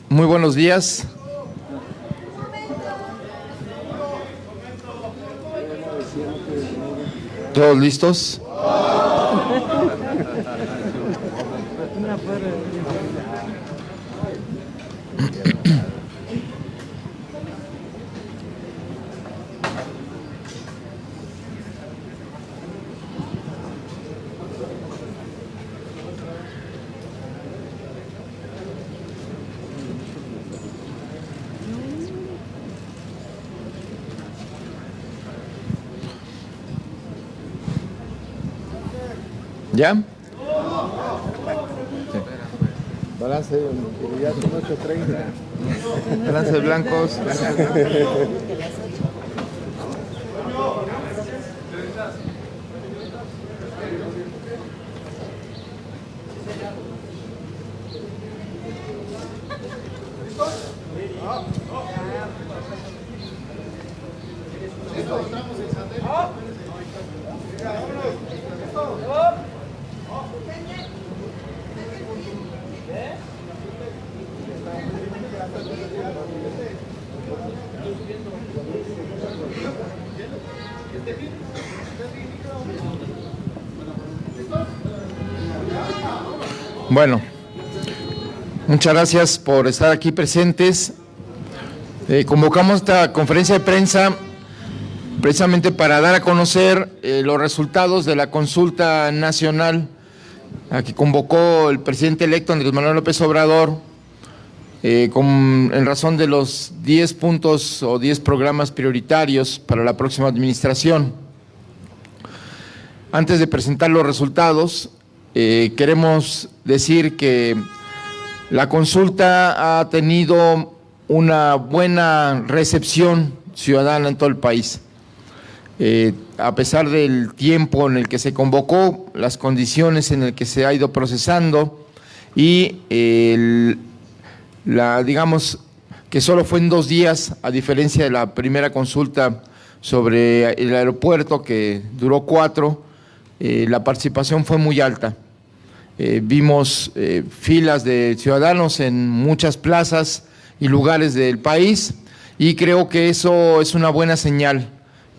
Muy buenos días. ¿Todos listos? ¿Ya? Sí. Balance, ya son 8:30. Balance blancos. Bueno, muchas gracias por estar aquí presentes. Convocamos esta conferencia de prensa precisamente para dar a conocer los resultados de la consulta nacional a que convocó el presidente electo Andrés Manuel López Obrador en razón de los 10 puntos o 10 programas prioritarios para la próxima administración. Antes de presentar los resultados, queremos decir que la consulta ha tenido una buena recepción ciudadana en todo el país. A pesar del tiempo en el que se convocó, las condiciones en las que se ha ido procesando y digamos que solo fue en 2 días, a diferencia de la primera consulta sobre el aeropuerto que duró 4, la participación fue muy alta. Vimos filas de ciudadanos en muchas plazas y lugares del país y creo que eso es una buena señal.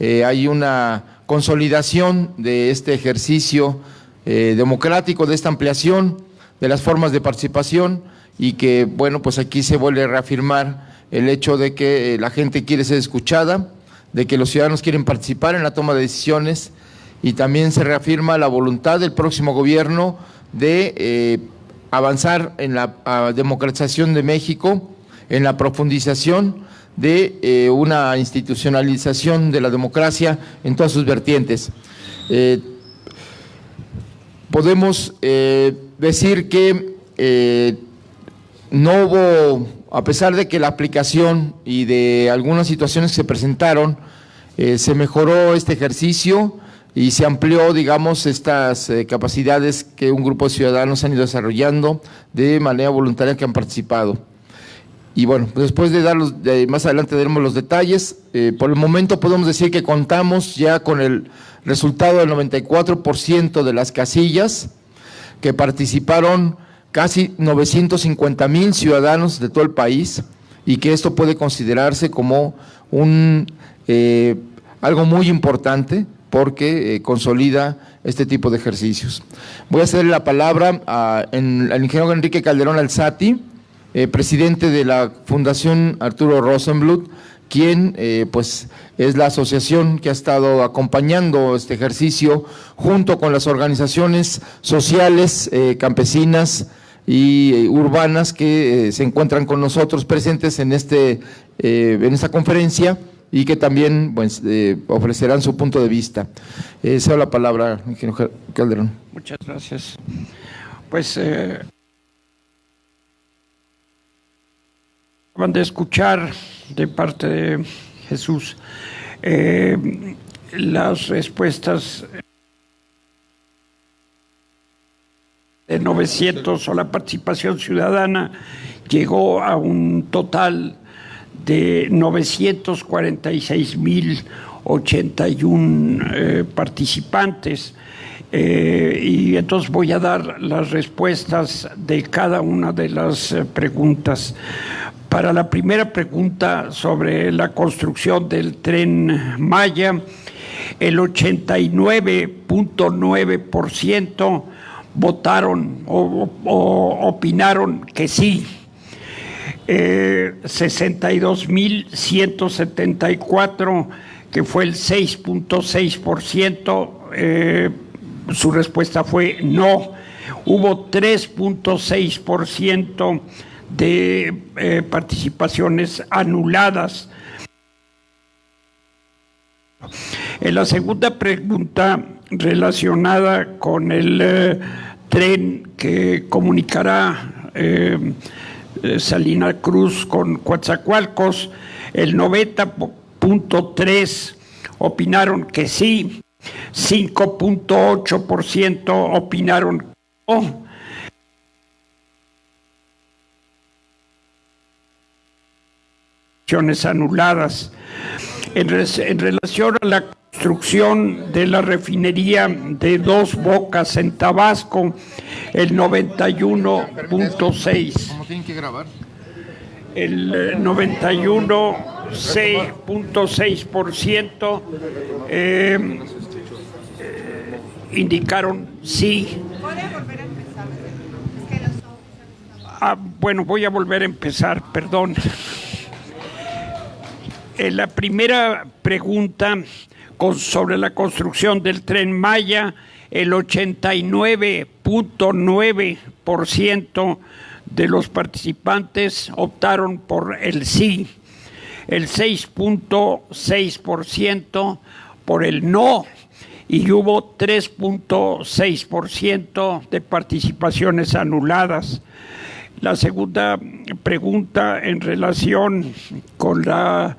Hay una consolidación de este ejercicio democrático, de esta ampliación de las formas de participación y que, bueno, pues aquí se vuelve a reafirmar el hecho de que la gente quiere ser escuchada, de que los ciudadanos quieren participar en la toma de decisiones y también se reafirma la voluntad del próximo gobierno de avanzar en la democratización de México, en la profundización de una institucionalización de la democracia en todas sus vertientes. Podemos decir que no hubo, a pesar de que la aplicación y de algunas situaciones que se presentaron, se mejoró este ejercicio y se amplió, digamos, estas capacidades que un grupo de ciudadanos han ido desarrollando de manera voluntaria que han participado. Y bueno, después de darlos, más adelante daremos los detalles. Por el momento podemos decir que contamos ya con el resultado del 94% de las casillas, que participaron casi 950,000 ciudadanos de todo el país y que esto puede considerarse como algo muy importante porque consolida este tipo de ejercicios. Voy a ceder la palabra al ingeniero Enrique Calderón Alzati, presidente de la Fundación Arturo Rosenbluth, quien pues es la asociación que ha estado acompañando este ejercicio junto con las organizaciones sociales, campesinas y urbanas que se encuentran con nosotros presentes en esta conferencia y que también pues, ofrecerán su punto de vista. Cedo la palabra, ingeniero Calderón. Muchas gracias. Pues acaban de escuchar de parte de Jesús las respuestas de 900 o la participación ciudadana llegó a un total de 946,081 participantes. Y entonces voy a dar las respuestas de cada una de las preguntas. Para la primera pregunta sobre la construcción del Tren Maya, el 89.9% votaron o opinaron que sí. 62.174, que fue el 6.6%, su respuesta fue no. Hubo 3.6% de participaciones anuladas. En la segunda pregunta, relacionada con el tren que comunicará Salina Cruz con Coatzacoalcos, el 90.3% opinaron que sí, 5.8% opinaron que no. Anuladas. En relación a la construcción de la refinería de Dos Bocas en Tabasco, el 91.6%. ¿Cómo tienen que grabar? El 91.6% indicaron sí. ¿Puede volver a empezar? Bueno, voy a volver a empezar, perdón. En la primera pregunta sobre la construcción del Tren Maya, el 89.9% de los participantes optaron por el sí, el 6.6% por el no, y hubo 3.6% de participaciones anuladas. La segunda pregunta en relación con la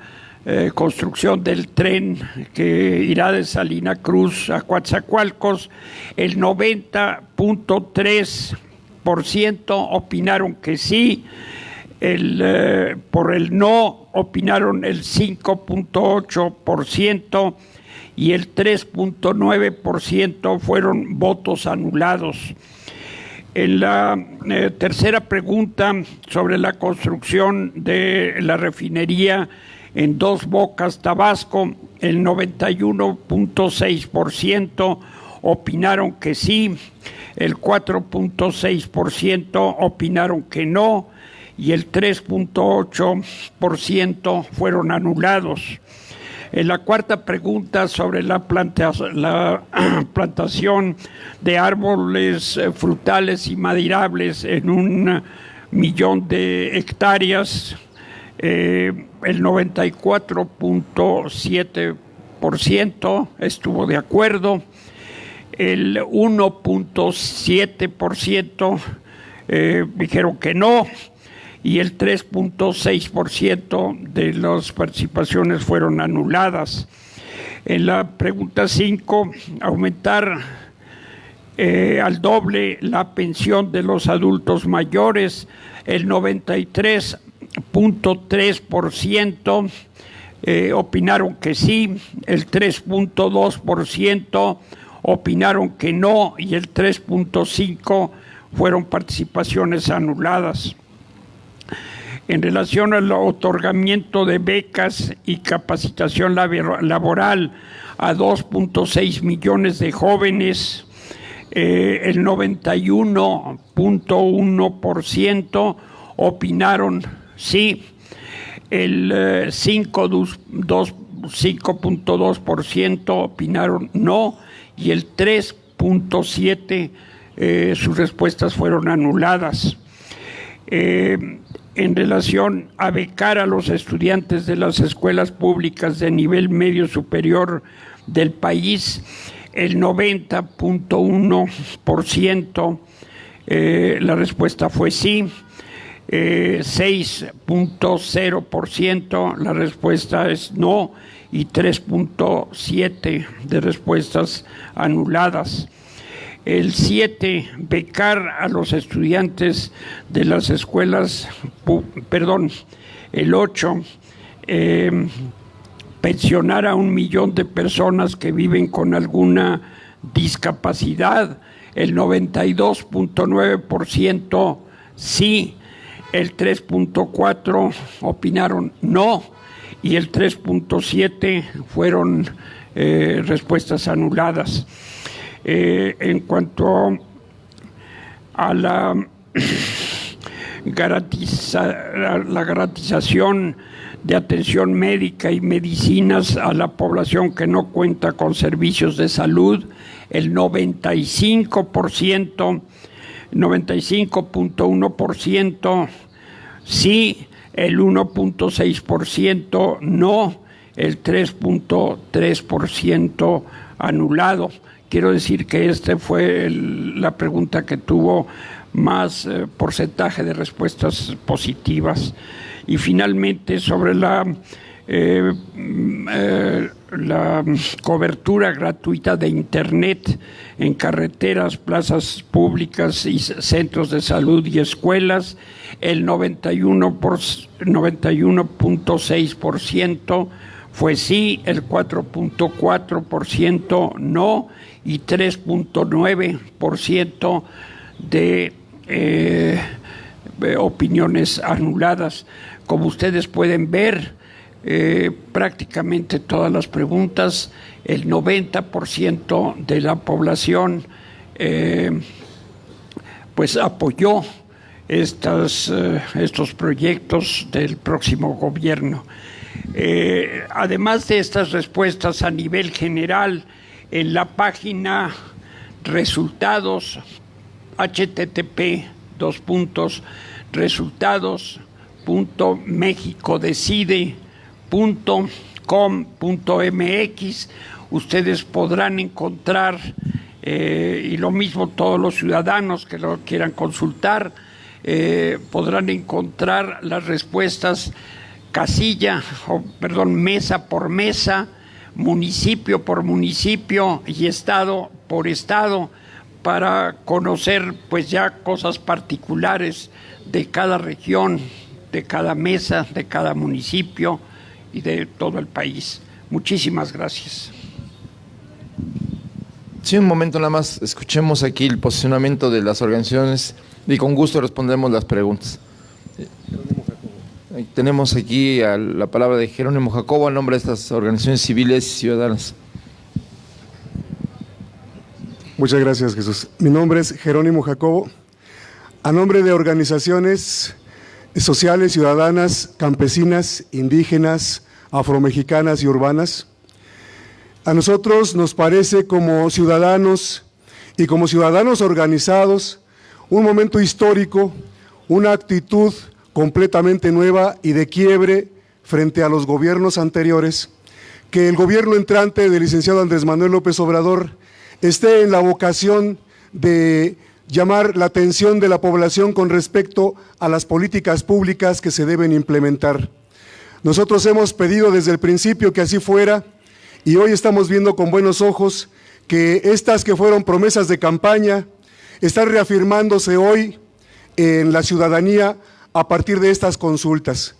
construcción del tren que irá de Salina Cruz a Coatzacoalcos, el 90.3% opinaron que sí, por el no opinaron el 5.8% y el 3.9% fueron votos anulados. En la tercera pregunta sobre la construcción de la refinería en Dos Bocas, Tabasco, el 91.6% opinaron que sí, el 4.6% opinaron que no y el 3.8% fueron anulados. En la cuarta pregunta sobre la plantación de árboles frutales y maderables en 1 millón de hectáreas, el 94.7% estuvo de acuerdo, el 1.7% dijeron que no, y el 3.6% de las participaciones fueron anuladas. En la pregunta 5, aumentar al doble la pensión de los adultos mayores, el 93.3% opinaron que sí, el 3.2% opinaron que no y el 3.5% fueron participaciones anuladas. En relación al otorgamiento de becas y capacitación laboral a 2.6 millones de jóvenes, el 91.1% opinaron sí, el 5.2% opinaron no y el 3.7% sus respuestas fueron anuladas. En relación a becar a los estudiantes de las escuelas públicas de nivel medio superior del país, el 90.1%, la respuesta fue sí, 6.0% la respuesta es no y 3.7% de respuestas anuladas. El 7, becar a los estudiantes de las escuelas, el 8, pensionar a 1 millón de personas que viven con alguna discapacidad, el 92.9% sí, el 3.4% opinaron no y el 3.7% fueron respuestas anuladas. En cuanto a la garantización de atención médica y medicinas a la población que no cuenta con servicios de salud, el 95.1% sí, el 1.6% no, el 3.3% anulado. Quiero decir que esta fue la pregunta que tuvo más porcentaje de respuestas positivas. Y finalmente, sobre la cobertura gratuita de Internet en carreteras, plazas públicas y centros de salud y escuelas, el 91.6% fue sí, el 4.4% no y 3.9% de opiniones anuladas. Como ustedes pueden ver, prácticamente todas las preguntas, el 90% de la población pues apoyó estos proyectos del próximo gobierno. Además de estas respuestas a nivel general, en la página resultados, http://resultados.mexicodecide.com.mx, ustedes podrán encontrar, y lo mismo todos los ciudadanos que lo quieran consultar, podrán encontrar las respuestas mesa por mesa, municipio por municipio y estado por estado, para conocer pues ya cosas particulares de cada región, de cada mesa, de cada municipio y de todo el país. Muchísimas gracias. Sí, un momento nada más, escuchemos aquí el posicionamiento de las organizaciones y con gusto respondemos las preguntas. Tenemos aquí la palabra de Jerónimo Jacobo a nombre de estas organizaciones civiles y ciudadanas. Muchas gracias, Jesús. Mi nombre es Jerónimo Jacobo. A nombre de organizaciones sociales, ciudadanas, campesinas, indígenas, afromexicanas y urbanas, a nosotros nos parece como ciudadanos y como ciudadanos organizados un momento histórico, una actitud completamente nueva y de quiebre frente a los gobiernos anteriores, que el gobierno entrante del licenciado Andrés Manuel López Obrador esté en la vocación de llamar la atención de la población con respecto a las políticas públicas que se deben implementar. Nosotros hemos pedido desde el principio que así fuera y hoy estamos viendo con buenos ojos que estas que fueron promesas de campaña están reafirmándose hoy en la ciudadanía a partir de estas consultas.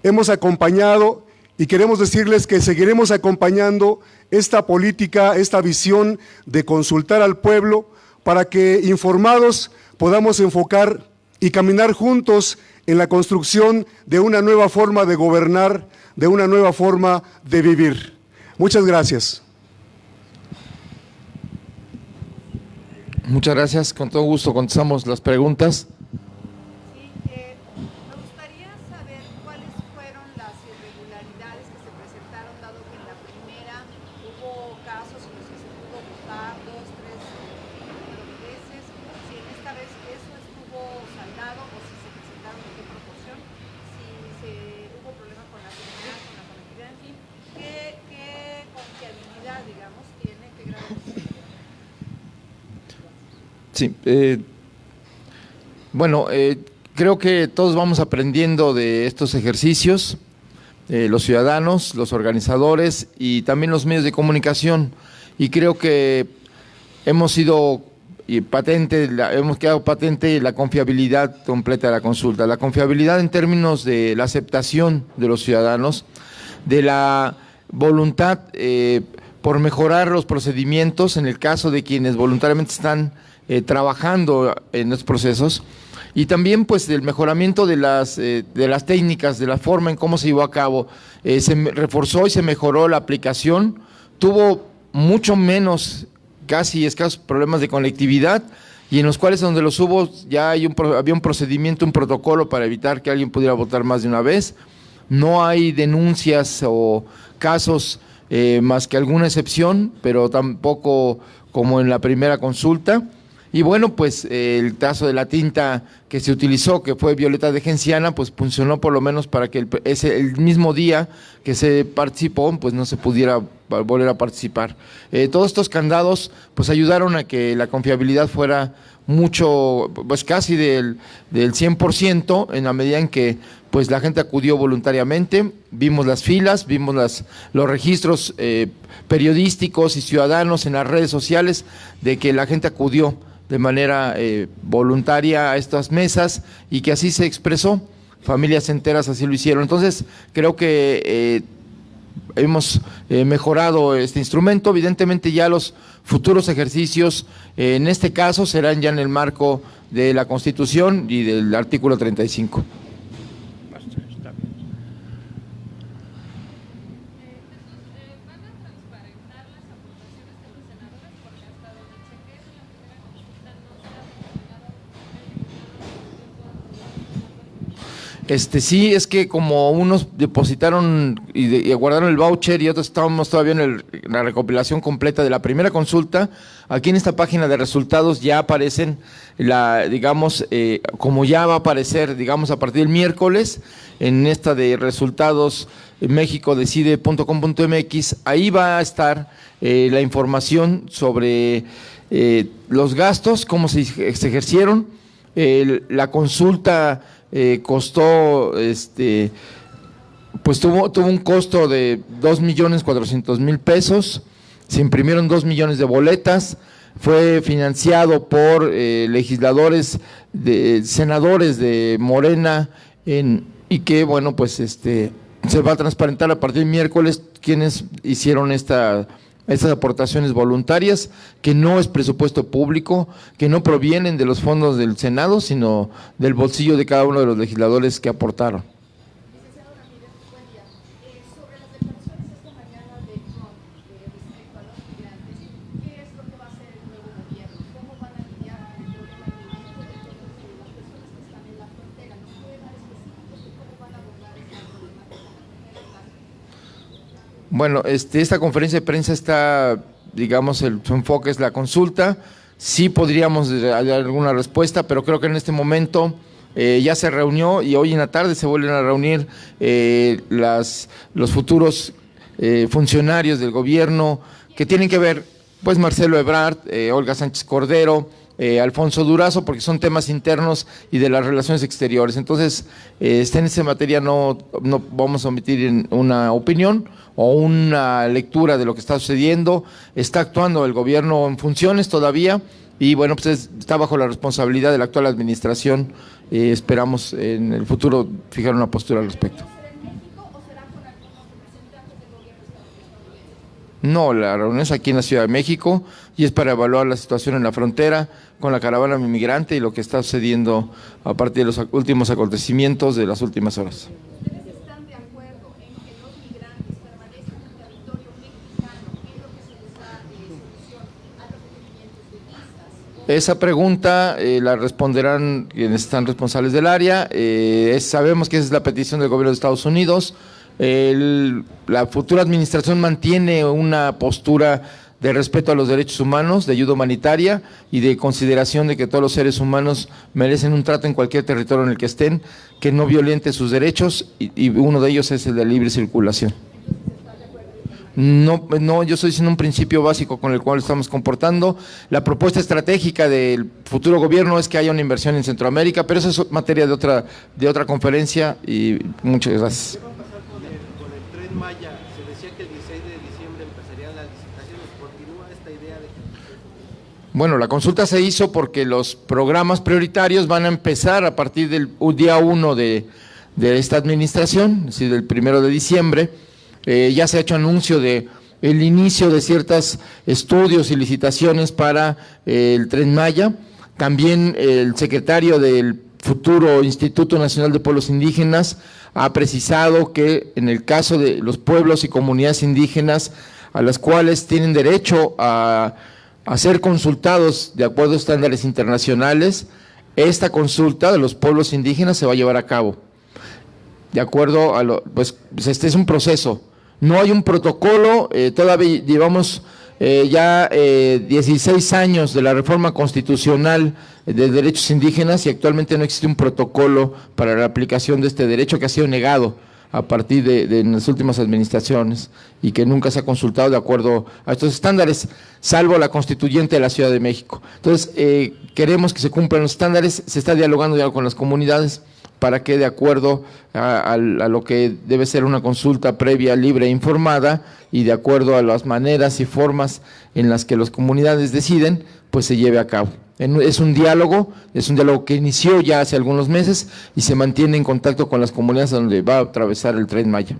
Hemos acompañado y queremos decirles que seguiremos acompañando esta política, esta visión de consultar al pueblo para que informados podamos enfocar y caminar juntos en la construcción de una nueva forma de gobernar, de una nueva forma de vivir. Muchas gracias. Muchas gracias, con todo gusto contestamos las preguntas. Sí, creo que todos vamos aprendiendo de estos ejercicios, los ciudadanos, los organizadores y también los medios de comunicación, y creo que hemos quedado patente la confiabilidad completa de la consulta, la confiabilidad en términos de la aceptación de los ciudadanos, de la voluntad por mejorar los procedimientos en el caso de quienes voluntariamente están trabajando en estos procesos, y también pues del mejoramiento de las técnicas, de la forma en cómo se llevó a cabo. Se reforzó y se mejoró la aplicación, tuvo mucho menos, casi escasos problemas de conectividad, y en los cuales donde los hubo ya había un procedimiento, un protocolo para evitar que alguien pudiera votar más de una vez. No hay denuncias o casos más que alguna excepción, pero tampoco como en la primera consulta. Y bueno, pues el caso de la tinta que se utilizó, que fue violeta de genciana, pues funcionó por lo menos para que el mismo día que se participó, pues no se pudiera volver a participar. Todos estos candados pues ayudaron a que la confiabilidad fuera mucho, pues casi del 100%, en la medida en que pues la gente acudió voluntariamente. Vimos las filas, vimos los registros periodísticos y ciudadanos en las redes sociales de que la gente acudió de manera voluntaria a estas mesas y que así se expresó. Familias enteras así lo hicieron. Entonces creo que hemos mejorado este instrumento. Evidentemente ya los futuros ejercicios, en este caso, serán ya en el marco de la Constitución y del artículo 35. Sí, es que como unos depositaron y guardaron el voucher y otros estábamos todavía en la recopilación completa de la primera consulta, aquí en esta página de resultados ya aparecen, como ya va a aparecer, digamos, a partir del miércoles, en esta de resultados mexicodecide.com.mx, ahí va a estar la información sobre los gastos, cómo se ejercieron, la consulta. Costó, pues tuvo un costo de 2.400.000 pesos, se imprimieron 2 millones de boletas, fue financiado por legisladores, senadores de Morena, y que bueno, pues se va a transparentar a partir del miércoles quienes hicieron estas aportaciones voluntarias, que no es presupuesto público, que no provienen de los fondos del Senado, sino del bolsillo de cada uno de los legisladores que aportaron. Licenciado Ramírez, buen día. Sobre las declaraciones esta mañana de Trump respecto a los migrantes, ¿qué es lo que va a hacer el nuevo gobierno? ¿Cómo van a lidiar con el problema inminente de las personas que están en la frontera? ¿Nos puede dar específicos de cómo van a abordar esta problemática en la frontera? Bueno, esta conferencia de prensa está, digamos, su enfoque es la consulta. Sí podríamos dar alguna respuesta, pero creo que en este momento ya se reunió y hoy en la tarde se vuelven a reunir los futuros funcionarios del gobierno que tienen que ver, pues Marcelo Ebrard, Olga Sánchez Cordero, Alfonso Durazo, porque son temas internos y de las relaciones exteriores. Entonces, en esa materia no vamos a omitir una opinión o una lectura de lo que está sucediendo. Está actuando el gobierno en funciones todavía y bueno, pues está bajo la responsabilidad de la actual administración. Esperamos en el futuro fijar una postura al respecto. No, la reunión es aquí en la Ciudad de México y es para evaluar la situación en la frontera con la caravana inmigrante y lo que está sucediendo a partir de los últimos acontecimientos de las últimas horas. ¿Ustedes están de acuerdo en que los migrantes permanezcan en territorio mexicano? ¿Qué es lo que se les da solución a los requerimientos de visas? Esa pregunta la responderán quienes están responsables del área. Sabemos que esa es la petición del gobierno de Estados Unidos. La futura administración mantiene una postura de respeto a los derechos humanos, de ayuda humanitaria y de consideración de que todos los seres humanos merecen un trato en cualquier territorio en el que estén, que no violente sus derechos y uno de ellos es el de libre circulación. No, yo estoy diciendo un principio básico con el cual estamos comportando. La propuesta estratégica del futuro gobierno es que haya una inversión en Centroamérica, pero eso es materia de otra conferencia y muchas gracias. Maya, se decía que el 16 de diciembre empezarían las licitaciones. ¿Continúa esta idea de que...? Bueno, la consulta se hizo porque los programas prioritarios van a empezar a partir del día 1 de esta administración, es decir, del 1 de diciembre. Ya se ha hecho anuncio de el inicio de ciertos estudios y licitaciones para el Tren Maya. También el secretario del futuro Instituto Nacional de Pueblos Indígenas ha precisado que en el caso de los pueblos y comunidades indígenas a las cuales tienen derecho a ser consultados de acuerdo a estándares internacionales, esta consulta de los pueblos indígenas se va a llevar a cabo. De acuerdo a pues este es un proceso, no hay un protocolo, todavía llevamos ya 16 años de la reforma constitucional de derechos indígenas y actualmente no existe un protocolo para la aplicación de este derecho que ha sido negado a partir de las últimas administraciones y que nunca se ha consultado de acuerdo a estos estándares, salvo la constituyente de la Ciudad de México. Entonces, queremos que se cumplan los estándares, se está dialogando ya con las comunidades para que de acuerdo a lo que debe ser una consulta previa, libre e informada y de acuerdo a las maneras y formas en las que las comunidades deciden, pues se lleve a cabo. Es un diálogo que inició ya hace algunos meses y se mantiene en contacto con las comunidades donde va a atravesar el Tren Maya.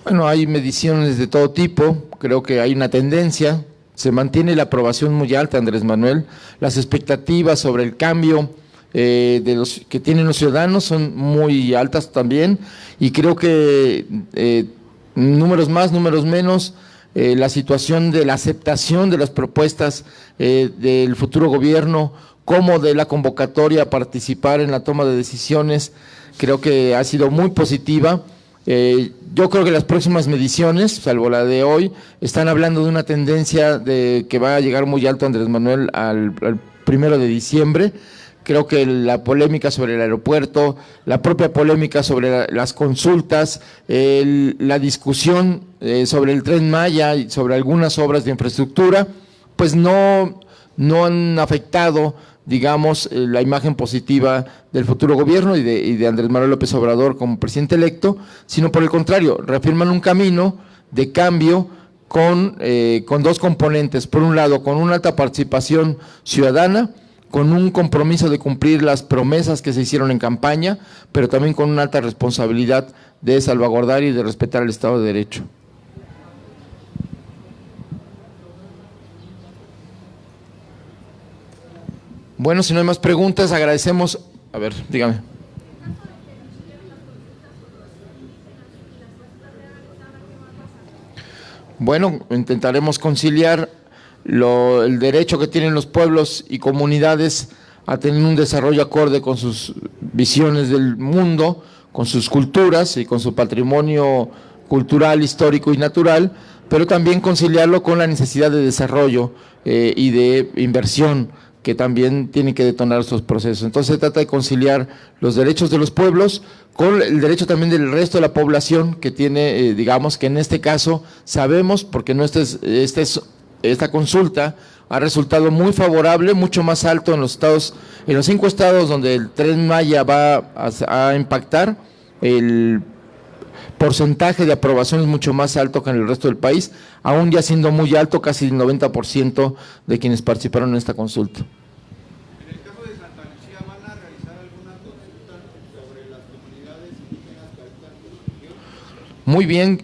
Bueno, hay mediciones de todo tipo, creo que hay una tendencia, se mantiene la aprobación muy alta, Andrés Manuel, las expectativas sobre el cambio de los que tienen los ciudadanos son muy altas también y creo que números más, números menos, la situación de la aceptación de las propuestas del futuro gobierno como de la convocatoria a participar en la toma de decisiones, creo que ha sido muy positiva. Yo creo que las próximas mediciones, salvo la de hoy, están hablando de una tendencia de que va a llegar muy alto Andrés Manuel al 1 de diciembre. Creo que la polémica sobre el aeropuerto, la propia polémica sobre las consultas, la discusión sobre el Tren Maya y sobre algunas obras de infraestructura, pues no han afectado, digamos, la imagen positiva del futuro gobierno y de Andrés Manuel López Obrador como presidente electo, sino por el contrario, reafirman un camino de cambio con dos componentes. Por un lado, con una alta participación ciudadana, con un compromiso de cumplir las promesas que se hicieron en campaña, pero también con una alta responsabilidad de salvaguardar y de respetar el Estado de Derecho. Bueno, si no hay más preguntas, agradecemos. A ver, dígame. Bueno, intentaremos conciliar el derecho que tienen los pueblos y comunidades a tener un desarrollo acorde con sus visiones del mundo, con sus culturas y con su patrimonio cultural, histórico y natural, pero también conciliarlo con la necesidad de desarrollo y de inversión que también tienen que detonar estos procesos. Entonces se trata de conciliar los derechos de los pueblos con el derecho también del resto de la población que tiene, digamos que en este caso sabemos, porque no esta consulta ha resultado muy favorable, mucho más alto en los 5 estados donde el Tren Maya va a impactar, el porcentaje de aprobación es mucho más alto que en el resto del país, aún ya siendo muy alto, casi el 90% de quienes participaron en esta consulta. En el caso de Santa Lucía, ¿van a realizar alguna consulta sobre las comunidades indígenas que habitan en su región? Muy bien,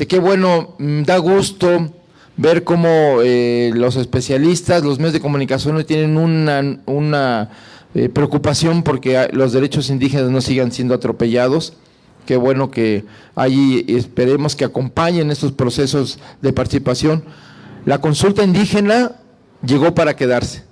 qué bueno, da gusto ver cómo los especialistas, los medios de comunicación tienen una preocupación porque los derechos indígenas no sigan siendo atropellados. Qué bueno que ahí esperemos que acompañen estos procesos de participación. La consulta indígena llegó para quedarse.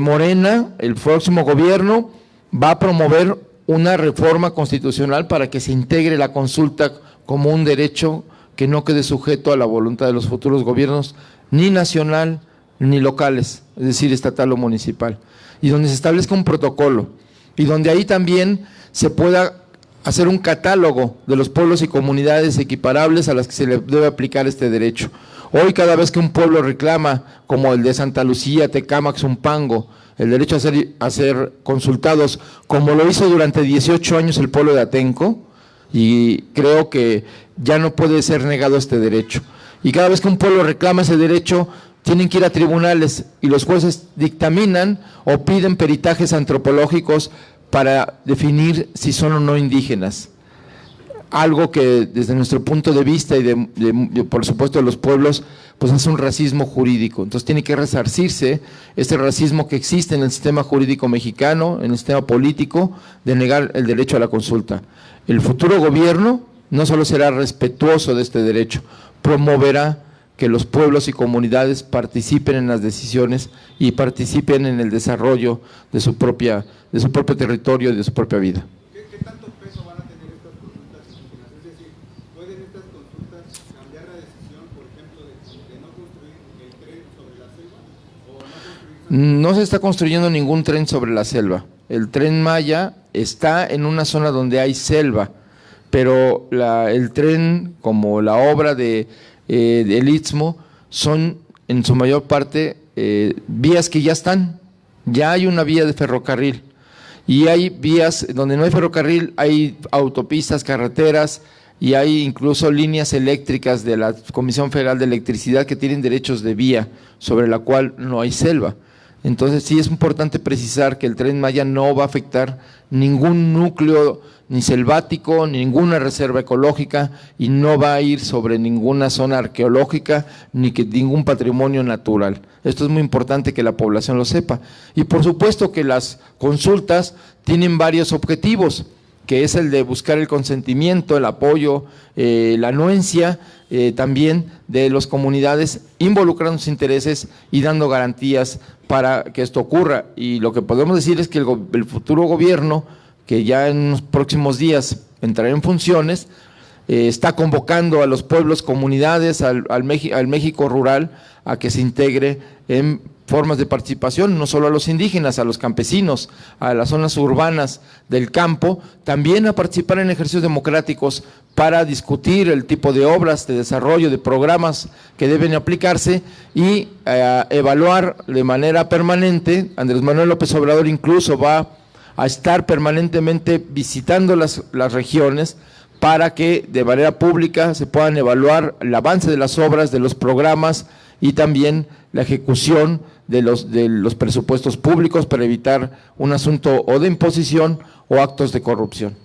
Morena, el próximo gobierno, va a promover una reforma constitucional para que se integre la consulta como un derecho que no quede sujeto a la voluntad de los futuros gobiernos, ni nacional ni locales, es decir, estatal o municipal, y donde se establezca un protocolo, y donde ahí también se pueda hacer un catálogo de los pueblos y comunidades equiparables a las que se le debe aplicar este derecho. Hoy cada vez que un pueblo reclama, como el de Santa Lucía, Tecámac, Zumpango, el derecho a ser consultados, como lo hizo durante 18 años el pueblo de Atenco, y creo que ya no puede ser negado este derecho. Y cada vez que un pueblo reclama ese derecho, tienen que ir a tribunales y los jueces dictaminan o piden peritajes antropológicos para definir si son o no indígenas. Algo que desde nuestro punto de vista y por supuesto de los pueblos, pues es un racismo jurídico. Entonces tiene que resarcirse este racismo que existe en el sistema jurídico mexicano, en el sistema político, de negar el derecho a la consulta. El futuro gobierno no solo será respetuoso de este derecho, promoverá que los pueblos y comunidades participen en las decisiones y participen en el desarrollo de su propio territorio y de su propia vida. ¿Qué tanto peso van a tener estas consultas indígenas? Es decir, ¿pueden estas consultas cambiar la decisión, por ejemplo, de no construir el tren sobre la selva o no construir? No se está construyendo ningún tren sobre la selva. El Tren Maya está en una zona donde hay selva, pero el tren, como la obra del Istmo, son en su mayor parte vías que ya están. Ya hay una vía de ferrocarril y hay vías donde no hay ferrocarril, hay autopistas, carreteras y hay incluso líneas eléctricas de la Comisión Federal de Electricidad que tienen derechos de vía, sobre la cual no hay selva. Entonces sí es importante precisar que el Tren Maya no va a afectar ningún núcleo ni selvático, ninguna reserva ecológica y no va a ir sobre ninguna zona arqueológica ni que ningún patrimonio natural. Esto es muy importante que la población lo sepa. Y por supuesto que las consultas tienen varios objetivos, que es el de buscar el consentimiento, el apoyo, la anuencia también de las comunidades, involucrando sus intereses y dando garantías para que esto ocurra. Y lo que podemos decir es que el futuro gobierno, que ya en los próximos días entrará en funciones, está convocando a los pueblos, comunidades, al México rural a que se integre en formas de participación, no solo a los indígenas, a los campesinos, a las zonas urbanas del campo, también a participar en ejercicios democráticos para discutir el tipo de obras, de desarrollo, de programas que deben aplicarse y evaluar de manera permanente. Andrés Manuel López Obrador incluso va a estar permanentemente visitando las regiones para que de manera pública se puedan evaluar el avance de las obras, de los programas y también la ejecución de los presupuestos públicos para evitar un asunto o de imposición o actos de corrupción.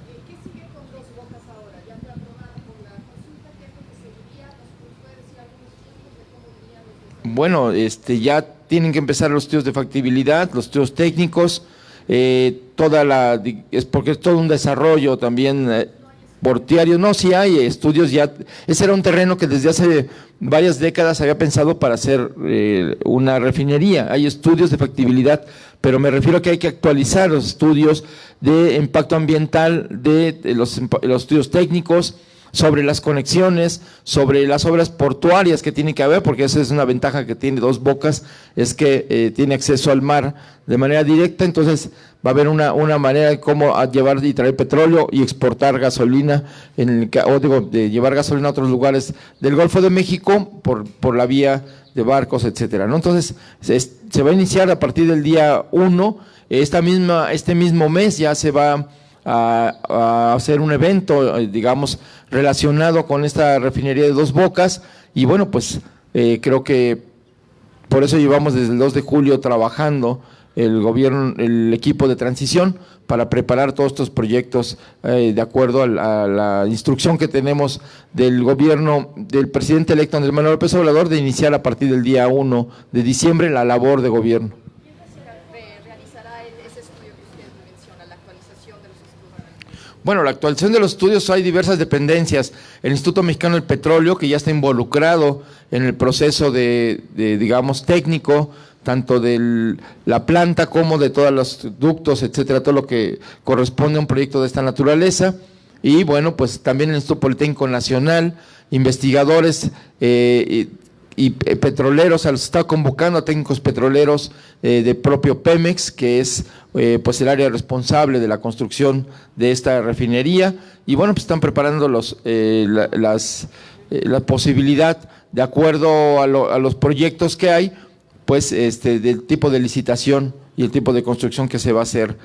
¿Qué sigue con Dos Bocas ahora? Ya fue aprobado por la consulta, ¿qué es lo que seguiría? ¿Nos puede decir algunos tiempos de cómo venían los desarrollos? Bueno, ya tienen que empezar los estudios de factibilidad, los estudios técnicos, es porque es todo un desarrollo también portuario. No, sí hay estudios ya. Ese era un terreno que desde hace varias décadas había pensado para hacer una refinería. Hay estudios de factibilidad, pero me refiero a que hay que actualizar los estudios de impacto ambiental, de los estudios técnicos, sobre las conexiones, sobre las obras portuarias que tiene que haber, porque esa es una ventaja que tiene Dos Bocas, es que tiene acceso al mar de manera directa. Entonces va a haber una manera de cómo llevar y traer petróleo y exportar gasolina, de llevar gasolina a otros lugares del Golfo de México por la vía de barcos, etcétera, ¿no? Entonces se va a iniciar a partir del día 1, este mismo mes ya se va a hacer un evento, digamos, relacionado con esta refinería de Dos Bocas. Y bueno, pues creo que por eso llevamos desde el 2 de julio trabajando el equipo de transición para preparar todos estos proyectos de acuerdo a la instrucción que tenemos del gobierno del presidente electo Andrés Manuel López Obrador de iniciar a partir del día 1 de diciembre la labor de gobierno. ¿Realizará ese estudio que usted menciona, la actualización de los estudios? Bueno, la actualización de los estudios, hay diversas dependencias. El Instituto Mexicano del Petróleo, que ya está involucrado en el proceso digamos, técnico, tanto de la planta como de todos los ductos, etcétera, todo lo que corresponde a un proyecto de esta naturaleza. Y bueno, pues también el Instituto Politécnico Nacional, investigadores y petroleros, se está convocando a técnicos petroleros de propio Pemex, que es pues el área responsable de la construcción de esta refinería. Y bueno, pues están preparando las la posibilidad, de acuerdo a los proyectos que hay, pues del tipo de licitación y el tipo de construcción que se va a hacer,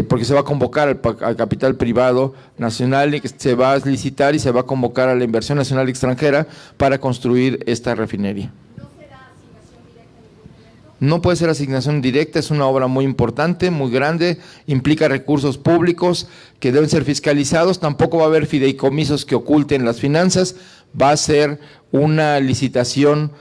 porque se va a convocar al capital privado nacional y que se va a licitar y se va a convocar a la inversión nacional extranjera para construir esta refinería. ¿No será asignación directa en ningún momento? No puede ser asignación directa, es una obra muy importante, muy grande, implica recursos públicos que deben ser fiscalizados, tampoco va a haber fideicomisos que oculten las finanzas, va a ser una licitación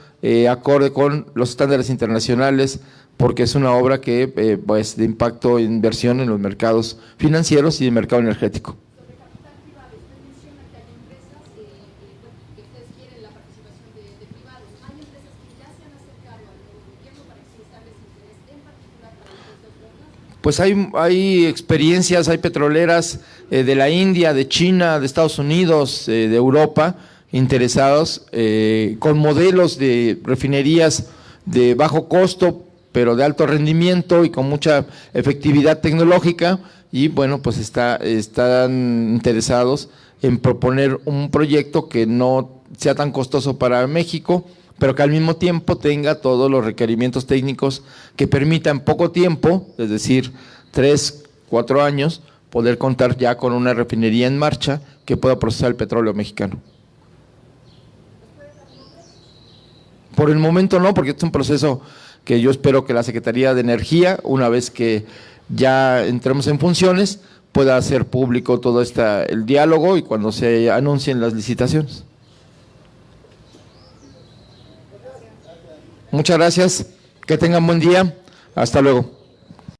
acorde con los estándares internacionales, porque es una obra que pues de impacto e inversión en los mercados financieros y el mercado energético. Sobre capital privado, usted menciona que hay empresas que ustedes quieren la participación de privados. ¿Hay empresas que ya se han acercado al nuevo gobierno para expresarles interés en particular para estas obras? Pues hay experiencias, hay petroleras de la India, de China, de Estados Unidos, de Europa, interesados con modelos de refinerías de bajo costo, pero de alto rendimiento y con mucha efectividad tecnológica, y bueno, pues están interesados en proponer un proyecto que no sea tan costoso para México, pero que al mismo tiempo tenga todos los requerimientos técnicos que permitan en poco tiempo, es decir, 3, 4 años, poder contar ya con una refinería en marcha que pueda procesar el petróleo mexicano. Por el momento no, porque este es un proceso que yo espero que la Secretaría de Energía, una vez que ya entremos en funciones, pueda hacer público todo el diálogo y cuando se anuncien las licitaciones. Muchas gracias, que tengan buen día, hasta luego.